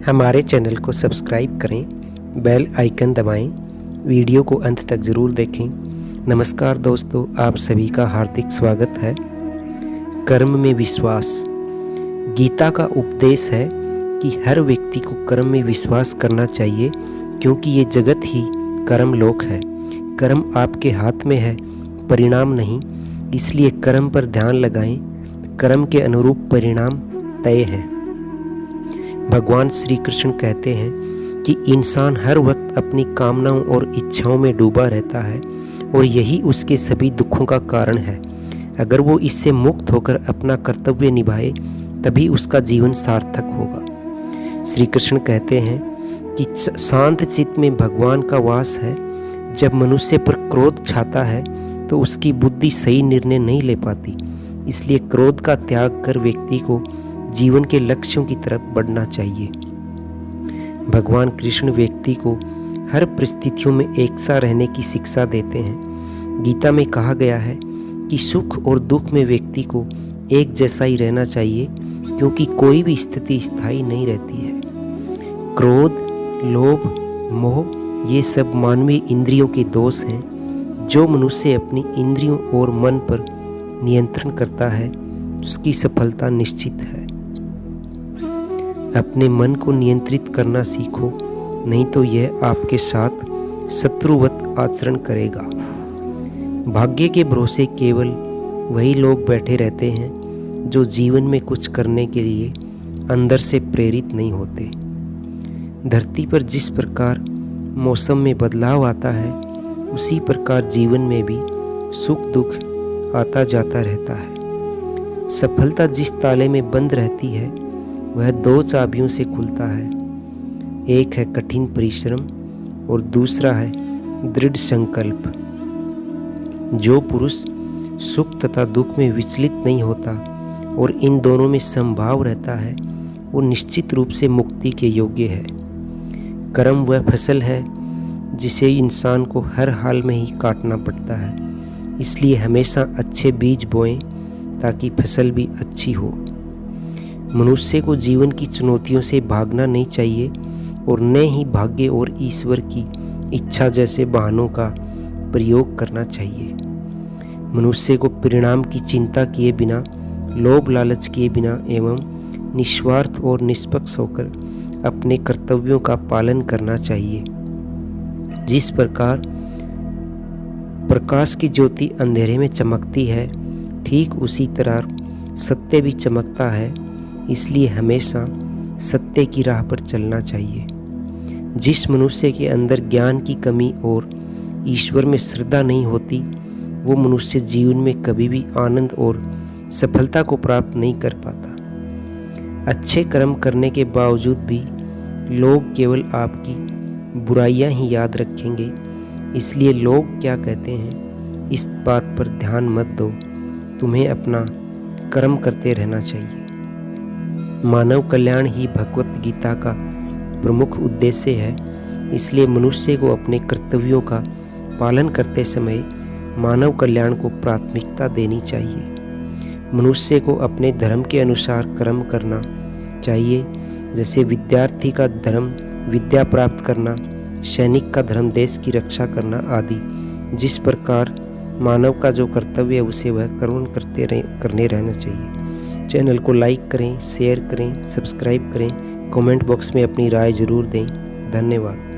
हमारे चैनल को सब्सक्राइब करें, बेल आइकन दबाएं, वीडियो को अंत तक ज़रूर देखें। नमस्कार दोस्तों, आप सभी का हार्दिक स्वागत है। कर्म में विश्वास। गीता का उपदेश है कि हर व्यक्ति को कर्म में विश्वास करना चाहिए, क्योंकि ये जगत ही कर्म लोक है। कर्म आपके हाथ में है, परिणाम नहीं। इसलिए कर्म पर ध्यान लगाएं। कर्म के अनुरूप परिणाम तय है। भगवान श्री कृष्ण कहते हैं कि इंसान हर वक्त अपनी कामनाओं और इच्छाओं में डूबा रहता है और यही उसके सभी दुखों का कारण है। अगर वो इससे मुक्त होकर अपना कर्तव्य निभाए तभी उसका जीवन सार्थक होगा। श्री कृष्ण कहते हैं कि शांत चित्त में भगवान का वास है। जब मनुष्य पर क्रोध छाता है तो उसकी बुद्धि सही निर्णय नहीं ले पाती। इसलिए क्रोध का त्याग कर व्यक्ति को जीवन के लक्ष्यों की तरफ बढ़ना चाहिए। भगवान कृष्ण व्यक्ति को हर परिस्थितियों में एक सा रहने की शिक्षा देते हैं। गीता में कहा गया है कि सुख और दुख में व्यक्ति को एक जैसा ही रहना चाहिए, क्योंकि कोई भी स्थिति स्थायी नहीं रहती है। क्रोध, लोभ, मोह ये सब मानवीय इंद्रियों के दोष हैं। जो मनुष्य अपनी इंद्रियों और मन पर नियंत्रण करता है उसकी सफलता निश्चित है। अपने मन को नियंत्रित करना सीखो, नहीं तो यह आपके साथ शत्रुवत आचरण करेगा। भाग्य के भरोसे केवल वही लोग बैठे रहते हैं जो जीवन में कुछ करने के लिए अंदर से प्रेरित नहीं होते। धरती पर जिस प्रकार मौसम में बदलाव आता है, उसी प्रकार जीवन में भी सुख दुख आता जाता रहता है। सफलता जिस ताले में बंद रहती है वह दो चाबियों से खुलता है। एक है कठिन परिश्रम और दूसरा है दृढ़ संकल्प। जो पुरुष सुख तथा दुख में विचलित नहीं होता और इन दोनों में समभाव रहता है, वो निश्चित रूप से मुक्ति के योग्य है। कर्म वह फसल है जिसे इंसान को हर हाल में ही काटना पड़ता है। इसलिए हमेशा अच्छे बीज बोएं ताकि फसल भी अच्छी हो। मनुष्य को जीवन की चुनौतियों से भागना नहीं चाहिए और न ही भाग्य और ईश्वर की इच्छा जैसे बहानों का प्रयोग करना चाहिए। मनुष्य को परिणाम की चिंता किए बिना, लोभ लालच किए बिना एवं निस्वार्थ और निष्पक्ष होकर अपने कर्तव्यों का पालन करना चाहिए। जिस प्रकार प्रकाश की ज्योति अंधेरे में चमकती है, ठीक उसी तरह सत्य भी चमकता है। इसलिए हमेशा सत्य की राह पर चलना चाहिए। जिस मनुष्य के अंदर ज्ञान की कमी और ईश्वर में श्रद्धा नहीं होती, वो मनुष्य जीवन में कभी भी आनंद और सफलता को प्राप्त नहीं कर पाता। अच्छे कर्म करने के बावजूद भी लोग केवल आपकी बुराइयां ही याद रखेंगे। इसलिए लोग क्या कहते हैं, इस बात पर ध्यान मत दो। तुम्हें अपना कर्म करते रहना चाहिए। मानव कल्याण ही भगवत गीता का प्रमुख उद्देश्य है। इसलिए मनुष्य को अपने कर्तव्यों का पालन करते समय मानव कल्याण को प्राथमिकता देनी चाहिए। मनुष्य को अपने धर्म के अनुसार कर्म करना चाहिए। जैसे विद्यार्थी का धर्म विद्या प्राप्त करना, सैनिक का धर्म देश की रक्षा करना आदि। जिस प्रकार मानव का जो कर्तव्य है उसे वह कर्म करने रहना चाहिए। चैनल को लाइक करें, शेयर करें, सब्सक्राइब करें। कमेंट बॉक्स में अपनी राय जरूर दें। धन्यवाद।